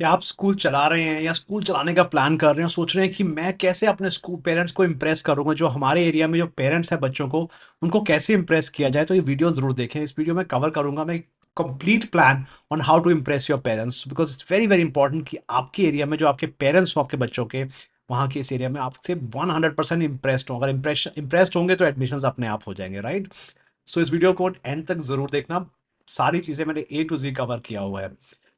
कि आप स्कूल चला रहे हैं या स्कूल चलाने का प्लान कर रहे हैं, सोच रहे हैं कि मैं कैसे अपने स्कूल पेरेंट्स को इम्प्रेस करूंगा, जो हमारे एरिया में जो पेरेंट्स हैं बच्चों को, उनको कैसे इम्प्रेस किया जाए। तो ये वीडियो जरूर देखें। इस वीडियो में कवर करूंगा मैं complete plan on how to impress your parents, because it's very very important कि आपके एरिया में जो आपके पेरेंट्स हो आपके बच्चों के, वहाँ के इस एरिया में आपसे 100% इम्प्रेस्ड हो। अगर इम्प्रेस्ड होंगे तो एडमिशन अपने आप हो जाएंगे, राइट। सो इस वीडियो को एंड तक जरूर देखना। सारी चीजें मैंने ए टू जी कवर किया हुआ है।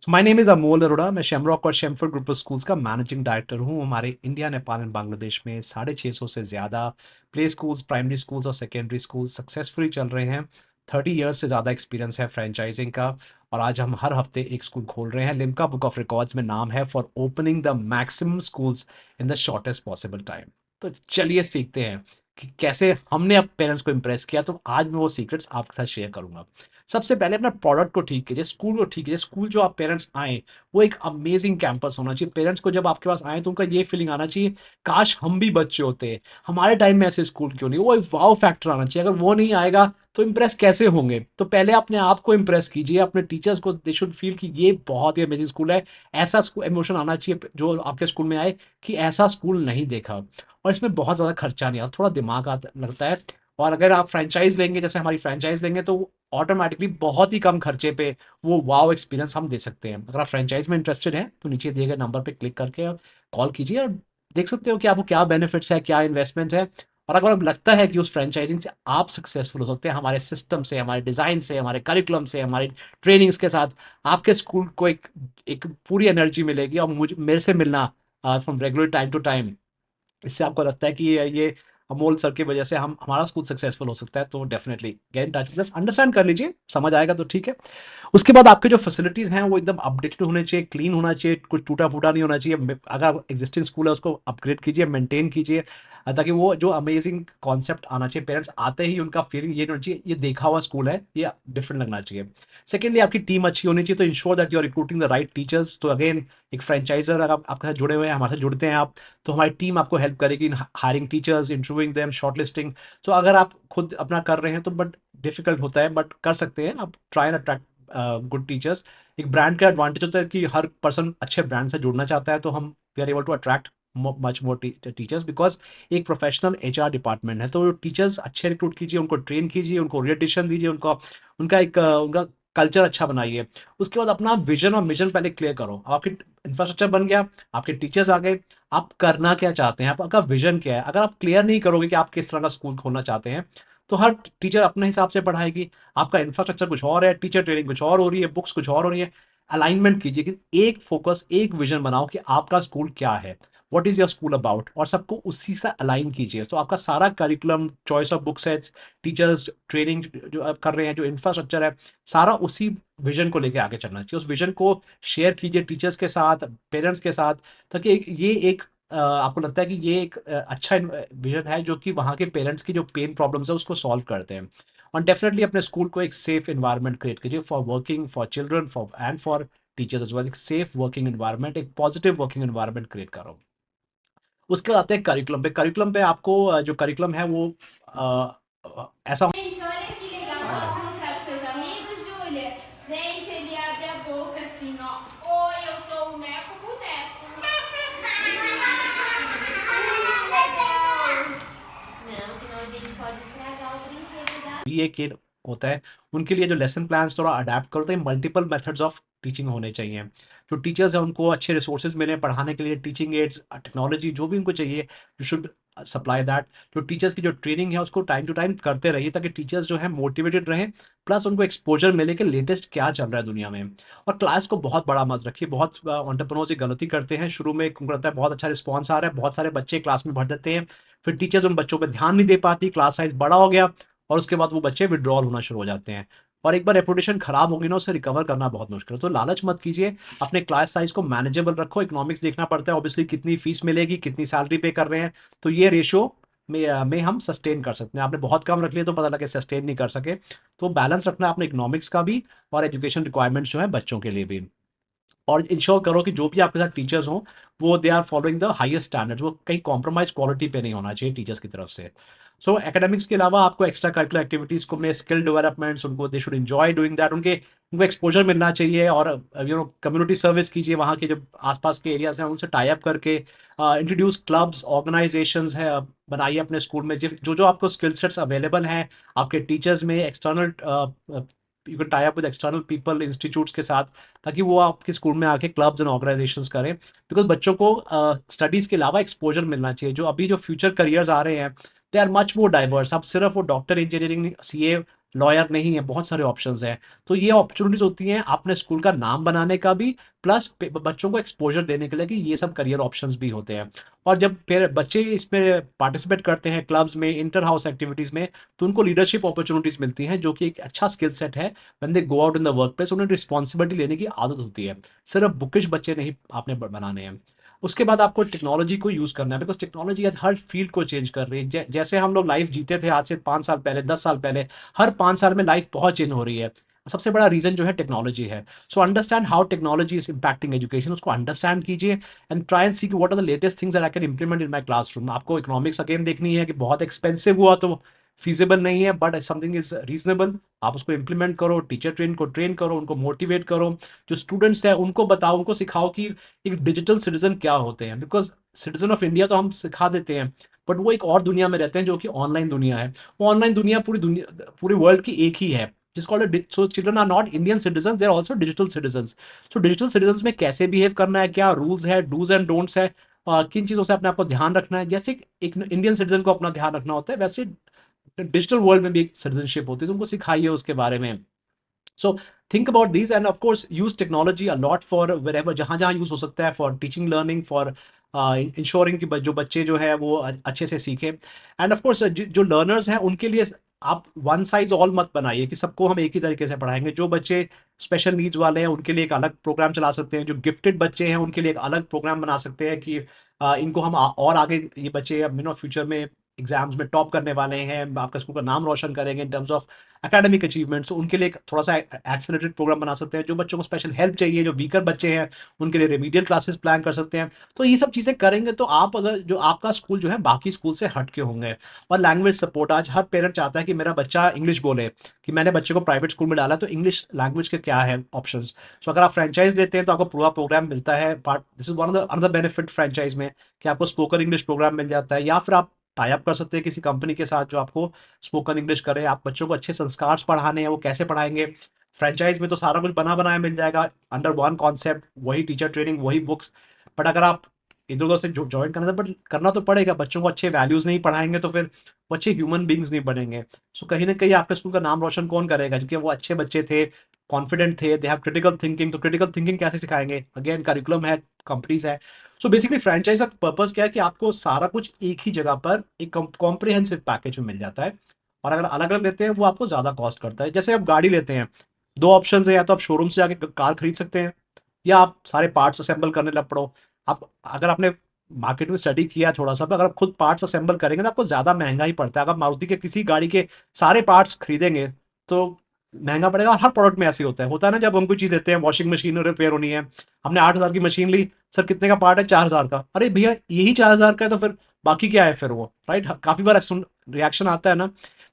So my name is Amol Arora. मैं शेमरॉक और शेमफोर्ड ग्रुप ऑफ स्कूल्स का मैनेजिंग डायरेक्टर हूँ। हमारे इंडिया, नेपाल एंड बांग्लादेश में 650 से ज्यादा प्ले स्कूल्स, प्राइमरी स्कूल्स और सेकेंडरी स्कूल सक्सेसफुली चल रहे हैं। 30 ईयर्स से ज्यादा एक्सपीरियंस है फ्रेंचाइजिंग का। और आज हम हर हफ्ते एक स्कूल खोल रहे हैं। लिम्का बुक ऑफ रिकॉर्ड्स में नाम है for opening the maximum schools in the shortest possible time. तो चलिए सीखते हैं कि कैसे हमने अब पेरेंट्स को इम्प्रेस किया। तो आज मैं वो सीक्रेट्स आपके साथ शेयर करूंगा। सबसे पहले अपना प्रोडक्ट को ठीक कीजिए, स्कूल को ठीक कीजिए। स्कूल जो आप पेरेंट्स आए, वो एक अमेजिंग कैंपस होना चाहिए। पेरेंट्स को जब आपके पास आए तो उनका ये फीलिंग आना चाहिए, काश हम भी बच्चे होते, हमारे टाइम में ऐसे स्कूल क्यों नहीं। वो एक वाव फैक्टर आना चाहिए। अगर वो नहीं आएगा तो इम्प्रेस कैसे होंगे। तो पहले अपने आप को इम्प्रेस कीजिए, अपने टीचर्स को दे शुड फील कि ये बहुत ही अमेजिंग स्कूल है। ऐसा इमोशन आना चाहिए जो आपके स्कूल में आए कि ऐसा स्कूल नहीं देखा। और इसमें बहुत ज्यादा खर्चा नहीं आता, थोड़ा दिमाग लगता है। और अगर आप फ्रेंचाइज लेंगे, जैसे हमारी फ्रेंचाइज लेंगे, तो ऑटोमेटिकली बहुत ही कम खर्चे पे वो वाव एक्सपीरियंस हम दे सकते हैं। अगर आप फ्रेंचाइज में इंटरेस्टेड हैं तो नीचे दिए गए नंबर पे क्लिक करके कॉल कीजिए और देख सकते हो कि आपको क्या बेनिफिट्स है, क्या इन्वेस्टमेंट है। और अगर आपको लगता है कि उस फ्रेंचाइजिंग से आप सक्सेसफुल हो सकते हैं, हमारे सिस्टम से, हमारे डिजाइन से, हमारे करिकुलम से, हमारी ट्रेनिंग्स के साथ, आपके स्कूल को एक एक पूरी एनर्जी मिलेगी। और मुझे मेरे से मिलना from regular time to time, इससे आपको लगता है कि ये अमोल सर की वजह से हम हमारा स्कूल सक्सेसफुल हो सकता है, तो definitely get in touch with us. Understand कर लीजिए, समझ आएगा तो ठीक है। उसके बाद आपके जो फैसिलिटीज हैं वो एकदम अपडेटेड होने चाहिए, क्लीन होना चाहिए, कुछ टूटा फूटा नहीं होना चाहिए। अगर एग्जिस्टिंग स्कूल है उसको अपग्रेड कीजिए, मेंटेन कीजिए, ताकि वो जो अमेजिंग कॉन्सेप्ट आना चाहिए, पेरेंट्स आते ही उनका फीलिंग ये होना चाहिए, ये देखा हुआ स्कूल है, ये डिफरेंट लगना चाहिए। सेकेंडली, आपकी टीम अच्छी होनी चाहिए, तो ensure that you are recruiting the right teachers. तो अगेन, एक फ्रेंचाइजर अगर आपके साथ जुड़े हुए हैं, हमारे साथ जुड़ते हैं आप, तो हमारी टीम आपको हेल्प करेगी in hiring teachers, interviewing them, shortlisting. तो अगर आप खुद अपना कर रहे हैं तो बट डिफिकल्ट होता है, बट कर सकते हैं आप। Try and attract good teachers. एक ब्रांड का एडवांटेज होता है कि हर पर्सन अच्छे ब्रांड से जुड़ना चाहता है, तो हम we are able to attract much more teachers, because एक प्रोफेशनल एचआर डिपार्टमेंट है। तो टीचर्स अच्छे रिक्रूट कीजिए, उनको ट्रेन कीजिए, उनको ओरिएंटेशन दीजिए, उनको उनका एक उनका कल्चर अच्छा बनाइए। उसके बाद अपना विजन और मिशन पहले क्लियर करो। आपकी इंफ्रास्ट्रक्चर बन गया, आपके टीचर्स आ गए, आप करना क्या चाहते हैं, आपका विजन क्या है। अगर आप क्लियर नहीं करोगे कि आप किस तरह का स्कूल खोलना चाहते हैं, तो हर टीचर अपने हिसाब से पढ़ाएगी। आपका इंफ्रास्ट्रक्चर कुछ और है, टीचर ट्रेनिंग कुछ और हो रही है, बुक्स कुछ और हो रही है। अलाइनमेंट कीजिए कि एक फोकस, एक विजन बनाओ कि आपका स्कूल क्या है, what is your school about, और सबको उसी से अलाइन कीजिए। तो आपका सारा curriculum, choice of book sets, teachers training जो आप कर रहे हैं, जो इंफ्रास्ट्रक्चर है, सारा उसी विजन को लेके आगे चलना चाहिए। उस विजन को शेयर कीजिए टीचर्स के साथ, पेरेंट्स के साथ, ताकि ये एक आपको लगता है कि ये एक अच्छा विजन है जो कि वहाँ के पेरेंट्स की जो पेन प्रॉब्लम्स है उसको सॉल्व करते हैं। और डेफिनेटली अपने स्कूल को एक सेफ एनवायरनमेंट क्रिएट कीजिए for working, for children, for and for teachers as well. एक सेफ वर्किंग एनवायरनमेंट, एक पॉजिटिव वर्किंग एनवायरनमेंट क्रिएट करो। उसके बाद आते हैं करिकुलम पे। करिकुलम पे आपको जो करिकुलम है वो ऐसा Gente, olha que legal. Posso mostrar pros seus amigos, Júlia? Gente, ele abre a boca assim, ó. Oi, eu sou o Neco Boneco. Legal. Não, senão a gente pode estragar o brinquedo da... ये kid होता है, उनके लिए जो lesson plans थोड़ा adapt करो, तो multiple methods of teaching होने चाहिए। जो टीचर्स हैं उनको अच्छे रिसोर्सेज मिले पढ़ाने के लिए, टीचिंग एड्स, टेक्नोलॉजी, जो भी उनको चाहिए, यू शुड सप्लाई दैट। जो टीचर्स की जो ट्रेनिंग है उसको टाइम टू टाइम करते रहिए, ताकि टीचर्स जो है मोटिवेटेड रहें, प्लस उनको एक्सपोजर मिले कि लेटेस्ट क्या चल रहा है दुनिया में। और क्लास को बहुत बड़ा मत रखिए। बहुत एंटरप्रेन्योर्स ये गलती करते हैं, शुरू में उनको लगता है बहुत अच्छा रिस्पॉन्स आ रहा है, बहुत सारे बच्चे क्लास में भर देते हैं, फिर टीचर्स उन बच्चों पर ध्यान नहीं दे पाती, क्लास साइज बड़ा हो गया, और उसके बाद वो बच्चे विड्रॉल होना शुरू हो जाते हैं। और एक बार रेपुटेशन खराब होगी ना, उसे रिकवर करना बहुत मुश्किल है। तो लालच मत कीजिए, अपने क्लास साइज को मैनेजेबल रखो। इकोनॉमिक्स देखना पड़ता है ऑब्वियसली, कितनी फीस मिलेगी, कितनी सैलरी पे कर रहे हैं, तो ये रेशियो में हम सस्टेन कर सकते हैं। आपने बहुत कम रख लिया तो पता लगे सस्टेन नहीं कर सके। तो बैलेंस रखना है अपने इकोनॉमिक्स का भी और एजुकेशन रिक्वायरमेंट्स जो है बच्चों के लिए भी। और इंश्योर करो कि जो भी आपके साथ टीचर्स हों, वो they are following the highest standards, वो कहीं कॉम्प्रोमाइज क्वालिटी पे नहीं होना चाहिए टीचर्स की तरफ से। सो एकेडमिक्स के अलावा आपको एक्स्ट्रा करिकुलर एक्टिविटीज को में स्किल डेवलपमेंट्स उनको they should enjoy doing that, उनको एक्सपोजर मिलना चाहिए, और कम्युनिटी सर्विस कीजिए, वहाँ के जो आसपास के एरियाज हैं उनसे टाई अप करके इंट्रोड्यूस क्लब्स ऑर्गेनाइजेशंस है बनाइए अपने स्कूल में, जो जो आपको स्किल सेट्स अवेलेबल हैं आपके टीचर्स में, external you can tie up with external people institutes के साथ, ताकि वो आपके स्कूल में आके क्लब्स एंड ऑर्गेनाइजेशंस करें, बिकॉज बच्चों को स्टडीज के अलावा एक्सपोजर मिलना चाहिए। जो अभी जो फ्यूचर करियर्स आ रहे हैं they are much more diverse, अब सिर्फ वो डॉक्टर इंजीनियरिंग सीए लॉयर नहीं है, बहुत सारे ऑप्शंस हैं। तो ये अपॉर्चुनिटीज होती हैं अपने स्कूल का नाम बनाने का भी, प्लस बच्चों को एक्सपोजर देने के लिए कि ये सब करियर ऑप्शंस भी होते हैं। और जब फिर बच्चे इसमें पार्टिसिपेट करते हैं क्लब्स में, इंटर हाउस एक्टिविटीज में, तो उनको लीडरशिप अपॉर्चुनिटीज मिलती हैं, जो कि एक अच्छा स्किल सेट है। When they go out in the work place उन्हें रिस्पॉन्सिबिलिटी लेने की आदत होती है, सिर्फ बुकिश बच्चे नहीं आपने बनाने हैं। उसके बाद आपको टेक्नोलॉजी को यूज करना है, बिकॉज टेक्नोलॉजी आज हर फील्ड को चेंज कर रही है। जैसे हम लोग लाइफ जीते थे आज से 5 साल पहले, 10 साल पहले, हर 5 साल में लाइफ बहुत चेंज हो रही है। सबसे बड़ा रीजन जो है टेक्नोलॉजी है। So understand how technology is impacting education, उसको अंडरस्टैंड कीजिए and try and see what are the latest things that I can implement in my classroom. आपको इकोनॉमिक्स अगेन देखनी है कि बहुत एक्सपेंसिव हुआ तो फीजिबल नहीं है, बट समथिंग इज रीजनेबल, आप उसको इंप्लीमेंट करो, टीचर ट्रेन करो, उनको मोटिवेट करो, जो स्टूडेंट्स हैं उनको बताओ, उनको सिखाओ कि एक डिजिटल सिटीजन क्या होते हैं, बिकॉज सिटीजन ऑफ इंडिया तो हम सिखा देते हैं, बट वो एक और दुनिया में रहते हैं जो कि ऑनलाइन दुनिया है। वो ऑनलाइन दुनिया पूरी वर्ल्ड की एक ही है, जिस called so children are not Indian citizen, they are also digital citizen. So digital citizen में कैसे बिहेव करना है, क्या रूल्स है, डूज एंड डोंट्स है, किन चीजों से अपने आप को ध्यान रखना है, जैसे एक इंडियन सिटीजन को अपना ध्यान रखना होता है, वैसे डिजिटल वर्ल्ड में भी एक सिटीजनशिप होती है, तो उनको सिखाइए उसके बारे में। So think about this end of course use technology a lot for wherever, जहां जहां यूज हो सकता है, for teaching learning, for ensuring कि जो बच्चे जो है वो अच्छे से सीखें। एंड ऑफ कोर्स जो लर्नर्स हैं उनके लिए आप वन साइज ऑल मत बनाइए कि सबको हम एक ही तरीके से पढ़ाएंगे। जो बच्चे स्पेशल नीड्स वाले हैं उनके लिए एक अलग प्रोग्राम चला सकते हैं, जो गिफ्टेड बच्चे हैं उनके लिए एक अलग प्रोग्राम बना सकते हैं कि इनको हम और आगे, ये बच्चे फ्यूचर में एग्जाम्स में टॉप करने वाले हैं, आपका स्कूल का नाम रोशन करेंगे in terms of academic achievements, तो उनके लिए एक थोड़ा सा एक्सेलरेटेड प्रोग्राम बना सकते हैं। जो बच्चों को स्पेशल हेल्प चाहिए, जो वीकर बच्चे हैं, उनके लिए रेमीडियल क्लासेस प्लान कर सकते हैं। तो ये सब चीजें करेंगे तो आप अगर जो आपका स्कूल जो है बाकी स्कूल से हट के होंगे। और लैंग्वेज सपोर्ट, आज हर पेरेंट चाहता है कि मेरा बच्चा इंग्लिश बोले, कि मैंने बच्चे को प्राइवेट स्कूल में डाला तो इंग्लिश लैंग्वेज के क्या है ऑप्शंस। सो अगर आप फ्रेंचाइज लेते हैं तो आपको पूरा प्रोग्राम मिलता है, part this is one of the another benefit franchise में, कि आपको स्पोकन इंग्लिश प्रोग्राम मिल जाता है, या फिर आप टाई अप कर सकते हैं किसी कंपनी के साथ जो आपको स्पोकन इंग्लिश करे। आप बच्चों को अच्छे संस्कार पढ़ाने हैं, वो कैसे पढ़ाएंगे, फ्रेंचाइज में तो सारा कुछ बना बनाया मिल जाएगा अंडर वन कॉन्सेप्ट, वही टीचर ट्रेनिंग, वही बुक्स। बट अगर आप इधर उधर से ज्वाइन करना था, बट करना तो पड़ेगा, बच्चों को अच्छे वैल्यूज नहीं पढ़ाएंगे तो फिर वो अच्छे ह्यूमन बींग्स नहीं बनेंगे। सो कहीं ना कहीं आपके स्कूल का नाम रोशन कौन करेगा, क्योंकि वो अच्छे बच्चे थे, कॉन्फिडेंट थे, दे हैव क्रिटिकल थिंकिंग, तो क्रिटिकल थिंकिंग कैसे सिखाएंगे, अगेन करिकुलम है, कंपनीज है। सो बेसिकली फ्रेंचाइज का पर्पस क्या है कि आपको सारा कुछ एक ही जगह पर एक कॉम्प्रिहेंसिव पैकेज में मिल जाता है। और अगर अलग अलग लेते हैं वो आपको ज्यादा कॉस्ट करता है। जैसे आप गाड़ी लेते हैं, दो ऑप्शन है, या तो आप शोरूम से जाके कार खरीद सकते हैं, या आप सारे पार्ट्स असेंबल करने लग पड़ो। आप अगर आपने मार्केट में स्टडी किया थोड़ा सा, तो अगर आप खुद पार्ट्स असेंबल करेंगे तो आपको ज्यादा महंगा ही पड़ता है। अगर मारुति के किसी गाड़ी के सारे पार्ट्स खरीदेंगे तो महंगा पड़ेगा। और हर प्रोडक्ट में ऐसे होता है ना, जब हम कोई चीज लेते हैं, वॉशिंग मशीन रिपेयर होनी है, हमने 8,000 की मशीन ली, सर कितने का पार्ट है, 4,000 का, अरे भैया यही 4,000 का है तो फिर बाकी क्या है फिर वो, राइट। काफी बार रिएक्शन आता है ना,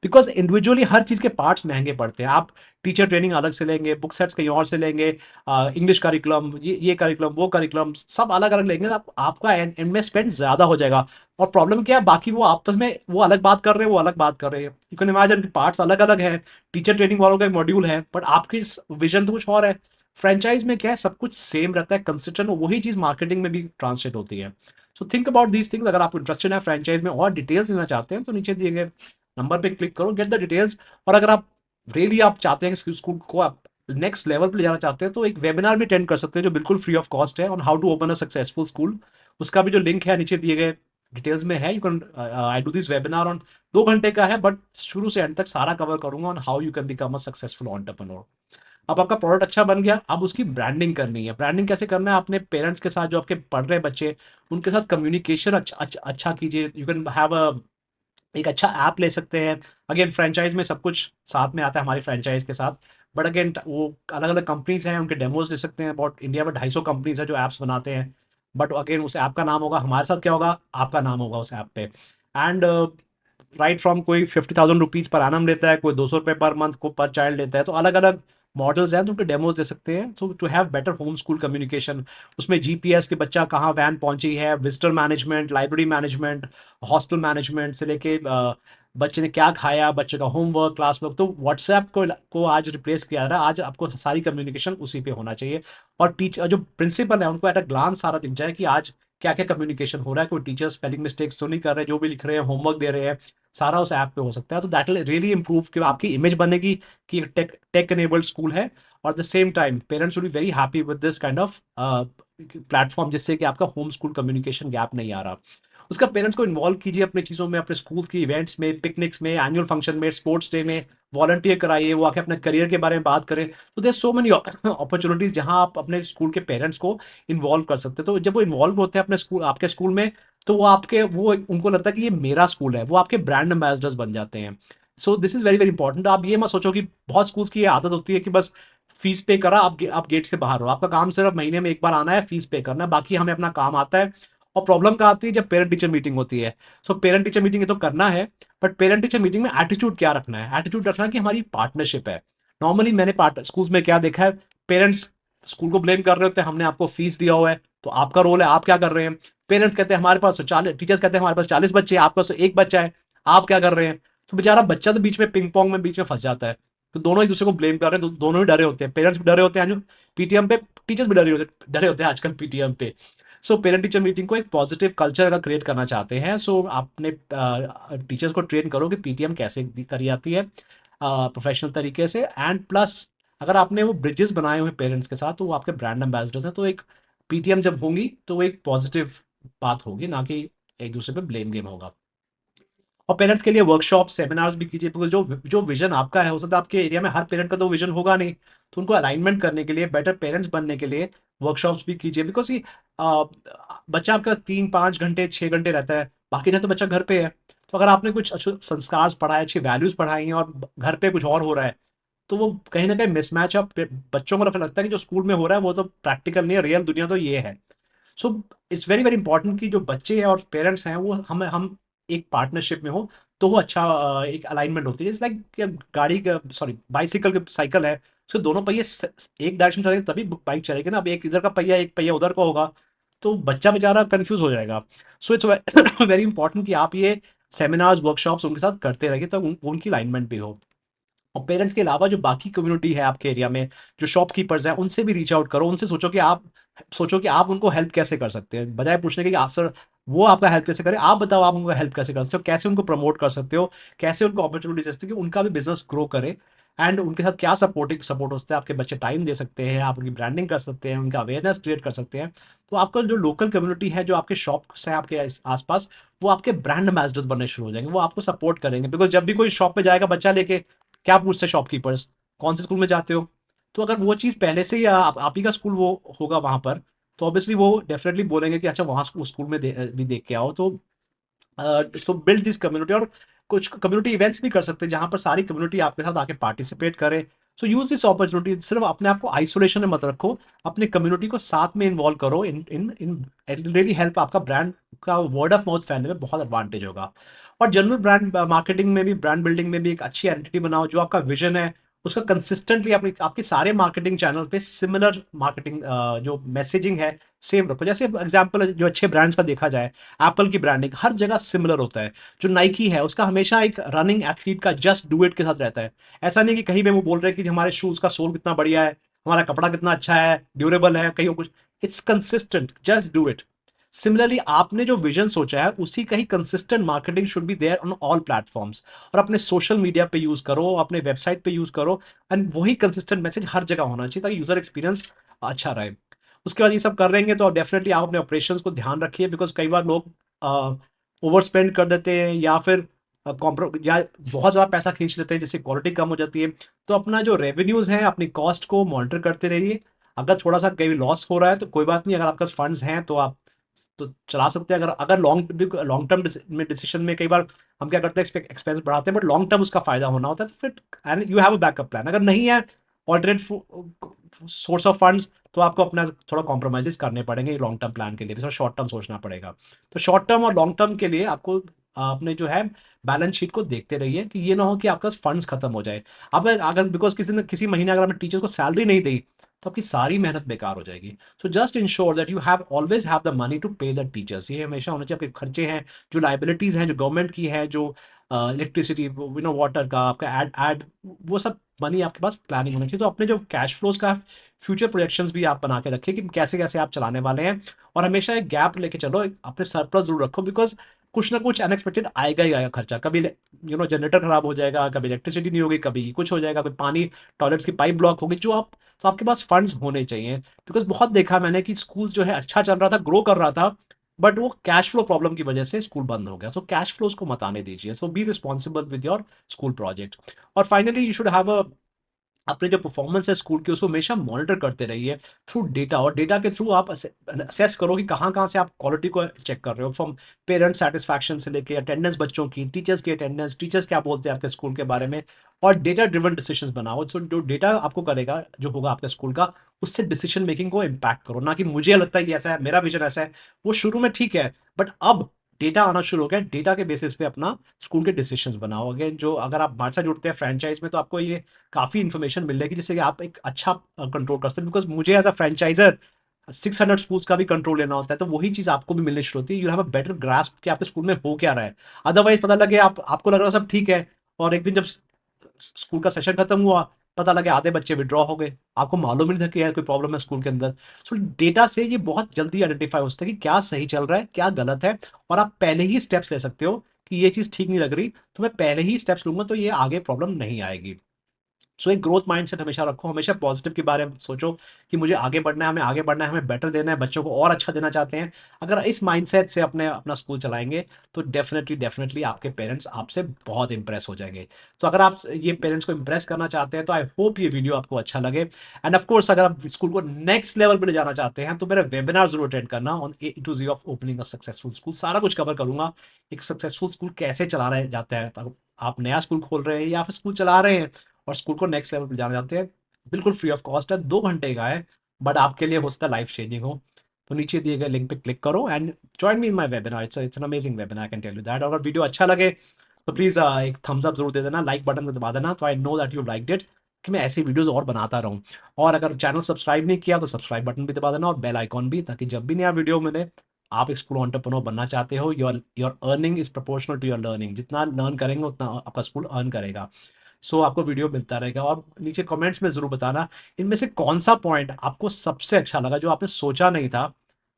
बिकॉज इंडिविजुअली हर चीज के पार्ट्स महंगे पड़ते हैं। आप टीचर ट्रेनिंग अलग से लेंगे, बुक सेट्स कहीं और से लेंगे, इंग्लिश करिकुलम, ये करिकुलम, वो करिकुलम, सब अलग अलग लेंगे, आपका एंड में स्पेंड ज्यादा हो जाएगा। और प्रॉब्लम क्या है, बाकी वो आपस में वो अलग बात कर रहे हैं, वो अलग बात कर रहे हैं, यू कैन इमेजिन पार्ट्स अलग अलग है, टीचर ट्रेनिंग वालों का मॉड्यूल है, बट आपकी विजन तो कुछ और है। फ्रेंचाइज में क्या है, सब कुछ सेम रहता है, कंसिस्टेंट, वही चीज मार्केटिंग में भी ट्रांसलेट होती है। So think about these things. अगर आप इंटरेस्टेड है फ्रेंचाइज में और डिटेल्स लेना चाहते हैं तो नीचे दिए गए नंबर पे क्लिक करो, गेट द डिटेल्स। और अगर आप रियली आप चाहते हैं कि स्कूल को आप नेक्स्ट लेवल पे ले जाना चाहते हैं तो एक वेबिनार भी अटेंड कर सकते हैं जो बिल्कुल फ्री ऑफ कॉस्ट है, on how to open a successful school. उसका भी जो लिंक है नीचे दिए गए डिटेल्स में है। You can I do this webinar on 2 घंटे का है, बट शुरू से एंड तक सारा कवर करूंगा on how you can become a successful entrepreneur. अब आपका प्रोडक्ट अच्छा बन गया, अब उसकी ब्रांडिंग करनी है। ब्रांडिंग कैसे करना है, अपने पेरेंट्स के साथ, जो आपके पढ़ रहे बच्चे, उनके साथ कम्युनिकेशन अच्छा कीजिए। यू कैन हैव अ एक अच्छा ऐप ले सकते हैं। अगेन फ्रेंचाइज में सब कुछ साथ में आता है हमारी फ्रेंचाइज के साथ, बट अगेन वो अलग अलग कंपनीज हैं, उनके डेमोज ले सकते हैं। अबाउट इंडिया में 250 कंपनीज है जो ऐप्स बनाते हैं, बट अगेन उस ऐप का नाम होगा, हमारे साथ क्या होगा, आपका नाम होगा उस ऐप पे। एंड राइट फ्रॉम कोई 50,000 रुपीज पर एनम लेता है, कोई 200 रुपये पर मंथ को पर चाइल्ड लेता है, तो अलग अलग मॉडल्स हैं, तो उनके डेमोज दे सकते हैं। So to have better home school communication, उसमें जीपीएस के बच्चा कहाँ वैन पहुंची है, visitor management, library management, hostel management से लेके बच्चे ने क्या खाया, बच्चे का होमवर्क, क्लास वर्क, तो व्हाट्सएप को आज रिप्लेस किया जा रहा है। आज आपको सारी कम्युनिकेशन उसी पे होना चाहिए। और टीचर जो प्रिंसिपल है उनको एट अ ग्लांस सारा दिख जाए कि आज क्या क्या कम्युनिकेशन हो रहा है, कोई टीचर स्पेलिंग मिस्टेक्स तो नहीं कर रहे, जो भी लिख रहे हैं, होमवर्क दे रहे हैं, सारा उस ऐप पे हो सकता है। तो दैट विल रियली इंप्रूव कि आपकी इमेज बनेगी कि टेक टेक एनेबल्ड स्कूल है। और the same time parents will be very happy with this kind of platform, जिससे कि आपका होम स्कूल कम्युनिकेशन गैप नहीं आ रहा। उसका पेरेंट्स को इन्वॉल्व कीजिए अपनी चीज़ों में, अपने स्कूल की इवेंट्स में, पिकनिक्स में, एनुअल फंक्शन में, स्पोर्ट्स डे में वॉलंटियर कराइए, वो आके अपने करियर के बारे में बात करें। तो देयर सो मेनी अपॉर्चुनिटीज जहां आप अपने स्कूल के पेरेंट्स को इन्वॉल्व कर सकते हैं। तो जब वो इन्वॉल्व होते हैं अपने स्कूल, आपके स्कूल में, तो वो उनको लगता है कि ये मेरा स्कूल है, वो आपके ब्रांड एम्बेसडर्स बन जाते हैं। So this is very very important. आप ये मत सोचो कि बहुत स्कूल्स की ये आदत होती है कि बस फीस पे करा, आप गेट से बाहर हो, आपका काम सिर्फ महीने में एक बार आना है, फीस पे करना है, बाकी हमें अपना काम आता है। और प्रॉब्लम कहाँ आती है, जब पेरेंट टीचर मीटिंग होती है। सो पेरेंट टीचर मीटिंग ये तो करना है, बट पेरेंट टीचर मीटिंग में एटीट्यूड क्या रखना है, एटीट्यूड रखना है कि हमारी पार्टनरशिप है। नॉर्मली मैंने स्कूल्स में क्या देखा है, पेरेंट्स स्कूल को ब्लेम कर रहे होते हैं, हमने आपको फीस दिया हुआ है तो आपका रोल है, आप क्या कर रहे हैं। पेरेंट्स कहते हैं हमारे पास तो 40, टीचर्स कहते हैं हमारे पास 40 बच्चे हैं, आपके पास तो एक बच्चा है, आप क्या कर रहे हैं। तो बेचारा बच्चा तो बीच में पिंग पोंग में बीच में फंस जाता है। तो दोनों एक दूसरे को ब्लेम कर रहे हैं, तो दोनों ही डरे होते हैं, पेरेंट्स भी डरे होते हैं जो पीटीएम पे, टीचर्स भी डरे होते हैं आजकल पीटीएम पे। सो पेरेंट टीचर मीटिंग को एक पॉजिटिव कल्चर अगर क्रिएट करना चाहते हैं, सो आपने टीचर्स को ट्रेन करो कि पीटीएम कैसे करी जाती है प्रोफेशनल तरीके से। एंड प्लस अगर आपने वो ब्रिजेस बनाए हुए पेरेंट्स के साथ, तो वो आपके ब्रांड एम्बेसडर्स हैं। तो एक पीटीएम जब होंगी तो वो एक पॉजिटिव बात होगी, ना कि एक दूसरे पे ब्लेम गेम होगा। और पेरेंट्स के लिए वर्कशॉप सेमिनार्स भी कीजिए, बिकॉज जो जो विजन आपका है, हो सकता है आपके एरिया में हर पेरेंट का तो विजन होगा नहीं, तो उनको अलाइनमेंट करने के लिए, बेटर पेरेंट्स बनने के लिए वर्कशॉप्स भी कीजिए। बिकॉज ये आ, बच्चा आपका 3-5 घंटे 6 घंटे रहता है, बाकी टाइम तो बच्चा घर पे है। तो अगर आपने कुछ अच्छे संस्कार पढ़ाए, अच्छी वैल्यूज पढ़ाई हैं, और घर पे कुछ और हो रहा है, तो वो कहीं ना कहीं मिसमैच है। बच्चों को लगता है कि जो स्कूल में हो रहा है वो तो प्रैक्टिकल नहीं है, रियल दुनिया तो ये है। So it's very very important कि जो बच्चे हैं और पेरेंट्स हैं वो हम एक पार्टनरशिप में हो, तो वो अच्छा एक अलाइनमेंट होती है। जैसे लाइक गाड़ी का, सॉरी, बाइसिकल के साइकिल है, सो दोनों पहिए एक डायरेक्शन चलेंगे तभी बाइक चलेगी ना। अब एक इधर का पहिया एक पहिया उधर का होगा, तो बच्चा बेचारा कंफ्यूज हो जाएगा। सो इट्स वेरी इंपॉर्टेंट कि आप ये सेमिनार्स वर्कशॉप्स उनके साथ करते रहिए, तो उनकी अलाइनमेंट भी हो। और पेरेंट्स के अलावा जो बाकी कम्युनिटी है आपके एरिया में, जो शॉपकीपर्स हैं, उनसे भी रीच आउट करो। उनसे सोचो कि आप उनको हेल्प कैसे कर सकते हैं, बजाय पूछने के कि सर वो आपका हेल्प कैसे करें, आप बताओ आप उनको हेल्प कैसे कर सकते हो, कैसे उनको प्रमोट कर सकते हो, कैसे उनको अपॉर्चुनिटी दे सकते हो कि उनका भी बिजनेस ग्रो करे। एंड उनके साथ क्या सपोर्ट होता है, आपके बच्चे टाइम दे सकते हैं, आप उनकी ब्रांडिंग कर सकते हैं, उनका अवेयरनेस क्रिएट कर सकते हैं। तो आपका जो लोकल कम्युनिटी है, जो आपके शॉप्स हैं आपके आसपास, वो आपके ब्रांड एम्बेसडर बनने शुरू हो जाएंगे, वो आपको सपोर्ट करेंगे। बिकॉज जब भी कोई शॉप पे जाएगा बच्चा लेके, क्या पूछते हैं शॉपकीपर्स, कौन से स्कूल में जाते हो। तो अगर वो चीज़ पहले से ही आप ही का स्कूल वो होगा वहां पर, तो ऑब्वियसली वो डेफिनेटली बोलेंगे कि अच्छा वहां उस स्कूल में भी देख के आओ। तो सो बिल्ड दिस कम्युनिटी। और कुछ कम्युनिटी इवेंट्स भी कर सकते हैं जहां पर सारी कम्युनिटी आपके साथ आके पार्टिसिपेट करे। सो यूज दिस अपॉर्चुनिटी, सिर्फ अपने आप को आइसोलेशन में मत रखो, अपने कम्युनिटी को साथ में इन्वॉल्व करो। इन इन इन रियली हेल्प, आपका ब्रांड का वर्ड ऑफ माउथ फैलने में बहुत एडवांटेज होगा। और जनरल ब्रांड मार्केटिंग में भी, ब्रांड बिल्डिंग में भी एक अच्छी आइडेंटिटी बनाओ। जो आपका विजन है उसका कंसिस्टेंटली अपनी आपके सारे मार्केटिंग चैनल पे सिमिलर मार्केटिंग जो मैसेजिंग है सेम रखो। जैसे एग्जांपल जो अच्छे ब्रांड्स का देखा जाए, एप्पल की ब्रांडिंग हर जगह सिमिलर होता है। जो नाइकी है उसका हमेशा एक रनिंग एथलीट का जस्ट डू इट के साथ रहता है। ऐसा नहीं कि कहीं पे वो बोल रहे हैं कि हमारे शूज का सोल कितना बढ़िया है, हमारा कपड़ा कितना अच्छा है, ड्यूरेबल है, कहीं कुछ। It's consistent, just do it. Similarly आपने जो विजन सोचा है उसी का ही consistent marketing should be there on all platforms. और अपने सोशल मीडिया पे यूज करो, अपने वेबसाइट पे यूज करो, एंड वही कंसिस्टेंट मैसेज हर जगह होना चाहिए ताकि यूजर एक्सपीरियंस अच्छा रहे। उसके बाद ये सब कर रहेंगे तो डेफिनेटली आप अपने ऑपरेशंस को ध्यान रखिए। बिकॉज कई बार लोग ओवर स्पेंड कर देते हैं, या फिर या बहुत ज़्यादा पैसा खींच लेते हैं जिससे क्वालिटी कम हो जाती है। तो अपना जो रेवेन्यूज है, अपनी कॉस्ट को मॉनिटर करते रहिए। अगर थोड़ा सा कहीं लॉस हो रहा है तो कोई बात नहीं, अगर आपके पास फंड्स हैं तो आप तो चला सकते हैं। अगर अगर लॉन्ग लॉन्ग टर्म में डिसीजन में कई बार हम क्या करते हैं, एक्सपेंस बढ़ाते हैं, बट लॉन्ग टर्म उसका फायदा होना होता है, तो फिर and you have a backup plan. अगर नहीं है ऑल्टरनेट सोर्स ऑफ फंड्स, तो आपको अपना थोड़ा कॉम्प्रोमाइजेस करने पड़ेंगे लॉन्ग टर्म प्लान के लिए भी, थोड़ा शॉर्ट टर्म सोचना पड़ेगा। तो शॉर्ट टर्म और लॉन्ग टर्म के लिए आपको अपने जो है बैलेंस शीट को देखते रहिए कि ये ना हो कि आपका फंड्स खत्म हो जाए। अब अगर बिकॉज किसी ने किसी महीने अगर आपने टीचर्स को सैलरी नहीं दी तो आपकी सारी मेहनत बेकार हो जाएगी। So just ensure that you have always have the money to pay the teachers. ये हमेशा होना चाहिए। आपके खर्चे हैं, जो लाइबिलिटीज हैं, जो गवर्नमेंट की है, जो इलेक्ट्रिसिटी, वाटर का, आपका एड एड वो सब मनी आपके पास प्लानिंग होना चाहिए। तो अपने जो कैश फ्लोज का फ्यूचर प्रोजेक्शंस भी आप बना के रखिए कि कैसे कैसे आप चलाने वाले हैं। और हमेशा एक गैप लेके चलो, अपने सरप्लस जरूर रखो, बिकॉज कुछ ना कुछ अनएक्सपेक्टेड आएगा ही आएगा खर्चा। कभी जनरेटर खराब हो जाएगा, कभी इलेक्ट्रिसिटी नहीं होगी, कभी कुछ हो जाएगा, कभी पानी टॉयलेट्स की पाइप ब्लॉक होगी, जो आप तो आपके पास फंड्स होने चाहिए। बिकॉज बहुत देखा मैंने कि स्कूल जो है अच्छा चल रहा था, ग्रो कर रहा था, बट वो कैश फ्लो प्रॉब्लम की वजह से स्कूल बंद हो गया। सो कैश फ्लोज को मत आने दीजिए। So be responsible with your school project. और finally you should have a अपने जो परफॉर्मेंस है स्कूल की, उसको हमेशा मॉनिटर करते रहिए थ्रू डेटा। और डेटा के थ्रू आप असेस करो कि कहाँ कहाँ से आप क्वालिटी को चेक कर रहे हो, फ्रॉम पेरेंट सेटिस्फैक्शन से लेके अटेंडेंस, बच्चों की, टीचर्स की अटेंडेंस, टीचर्स क्या बोलते हैं आपके स्कूल के बारे में। और डेटा ड्रिवन डिसीजन बनाओ। तो जो डेटा आपको करेगा, जो होगा आपके स्कूल का, उससे डिसीजन मेकिंग को इम्पैक्ट करो। ना कि मुझे लगता है कि ऐसा है, मेरा विजन ऐसा है। वो शुरू में ठीक है, बट अब डेटा आना शुरू हो गया। डेटा के बेसिस पे अपना स्कूल के डिसीजंस बनाओ। अगेन, जो अगर आप हमारे साथ जुड़ते हैं फ्रेंचाइज में, तो आपको ये काफ़ी इन्फॉर्मेशन मिल जाएगी, जिससे कि आप एक अच्छा कंट्रोल कर सकते हैं। बिकॉज मुझे एज अ फ्रेंचाइजर 600 स्कूल्स का भी कंट्रोल लेना होता है, तो वही चीज़ आपको भी मिलनी शुरू होती है। You have a better grasp कि आपके स्कूल में हो क्या रहा है। अदरवाइज पता लगे आपको लग रहा है सब ठीक है, और एक दिन जब स्कूल का सेशन खत्म हुआ, पता लगे आधे बच्चे विड्रॉ हो गए, आपको मालूम ही नहीं था कि यार कोई प्रॉब्लम है स्कूल के अंदर। सो डेटा से ये बहुत जल्दी आइडेंटिफाई हो सकता है कि क्या सही चल रहा है, क्या गलत है। और आप पहले ही स्टेप्स ले सकते हो कि ये चीज़ ठीक नहीं लग रही, तो मैं पहले ही स्टेप्स लूंगा, तो ये आगे प्रॉब्लम नहीं आएगी। सो एक ग्रोथ माइंडसेट हमेशा रखो। हमेशा पॉजिटिव के बारे में सोचो कि मुझे आगे बढ़ना है, हमें आगे बढ़ना है, हमें बेटर देना है, बच्चों को और अच्छा देना चाहते हैं। अगर इस माइंडसेट से अपना स्कूल चलाएंगे, तो डेफिनेटली डेफिनेटली आपके पेरेंट्स आपसे बहुत इंप्रेस हो जाएंगे। तो अगर आप ये पेरेंट्स को इंप्रेस करना चाहते हैं, तो आई होप ये वीडियो आपको अच्छा लगे। एंड ऑफ कोर्स, अगर आप स्कूल को नेक्स्ट लेवल पर ले जाना चाहते हैं, तो मेरा वेबिनार जरूर अटेंड करना on A to Z of opening a successful school. सारा कुछ कवर करूंगा, एक सक्सेसफुल स्कूल कैसे चला रहे जाता है। तो आप नया स्कूल खोल रहे हैं या फिर स्कूल चला रहे हैं और स्कूल को नेक्स्ट लेवल पे जाना चाहते हैं, बिल्कुल फ्री ऑफ कॉस्ट है, 2 घंटे का है, बट आपके लिए हो सकता है लाइफ चेंजिंग हो। तो नीचे दिए गए लिंक पे क्लिक करो and join me in my webinar. It's an amazing webinar, I can tell you that. अगर वीडियो अच्छा लगे तो प्लीज एक थम्स अप जरूर दे देना, लाइक बटन को दबा देना, तो I know that you liked it, कि मैं ऐसी वीडियोस और बनाता रहूं। और अगर चैनल सब्सक्राइब नहीं किया तो सब्सक्राइब बटन भी दबा देना, और बेल आइकॉन भी, ताकि जब भी नया वीडियो मिले, आप एक स्कूल एंटरप्रेन्योर बनना चाहते हो, your your earning is proportional to your learning. जितना लर्न करेंगे उतना आपका स्कूल अर्न करेगा। सो आपको वीडियो मिलता रहेगा। और नीचे कमेंट्स में जरूर बताना इनमें से कौन सा पॉइंट आपको सबसे अच्छा लगा, जो आपने सोचा नहीं था,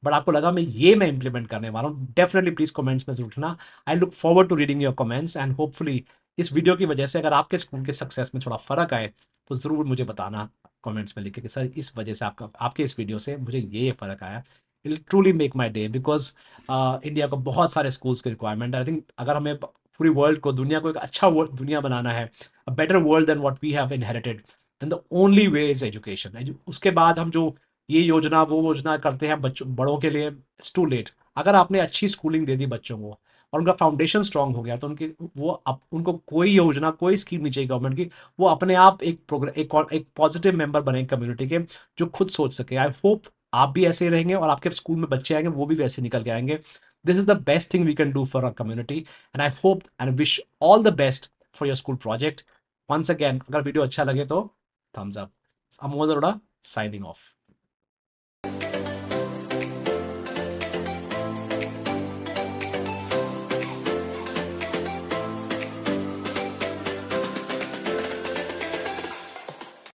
बट आपको लगा मैं इंप्लीमेंट करने वाला हूँ। डेफिनेटली प्लीज कमेंट्स में जरूर लिखना। I look forward to reading your comments, and hopefully इस वीडियो की वजह से अगर आपके स्कूल के सक्सेस में थोड़ा फर्क आए, तो जरूर मुझे बताना कमेंट्स में लिख के कि सर, इस वजह से आपके इस वीडियो से मुझे ये फर्क आया। It will truly make my day, because India को बहुत सारे स्कूल्स की रिक्वायरमेंट है। आई थिंक अगर हमें पूरी वर्ल्ड को, दुनिया को एक अच्छा दुनिया बनाना है, a better world than what we have inherited, then the only way is education। उसके बाद हम जो ये योजना वो योजना करते हैं बच्चों बड़ों के लिए, इट्स टू लेट। अगर आपने अच्छी स्कूलिंग दे दी बच्चों को और उनका फाउंडेशन स्ट्रांग हो गया, तो उनको कोई योजना, कोई स्कीम नहीं चाहिए गवर्नमेंट की। वो अपने आप एक प्रोग्राम, एक पॉजिटिव मेंबर बने कम्युनिटी के, जो खुद सोच सके। आई होप आप भी ऐसे ही रहेंगे, और आपके स्कूल में बच्चे आएंगे वो भी वैसे निकल के आएंगे। This is the best thing we can do for our community, and I hope and wish all the best for your school project. Once again, अगर वीडियो अच्छा लगे तो thumbs up. Amol Arora, signing of.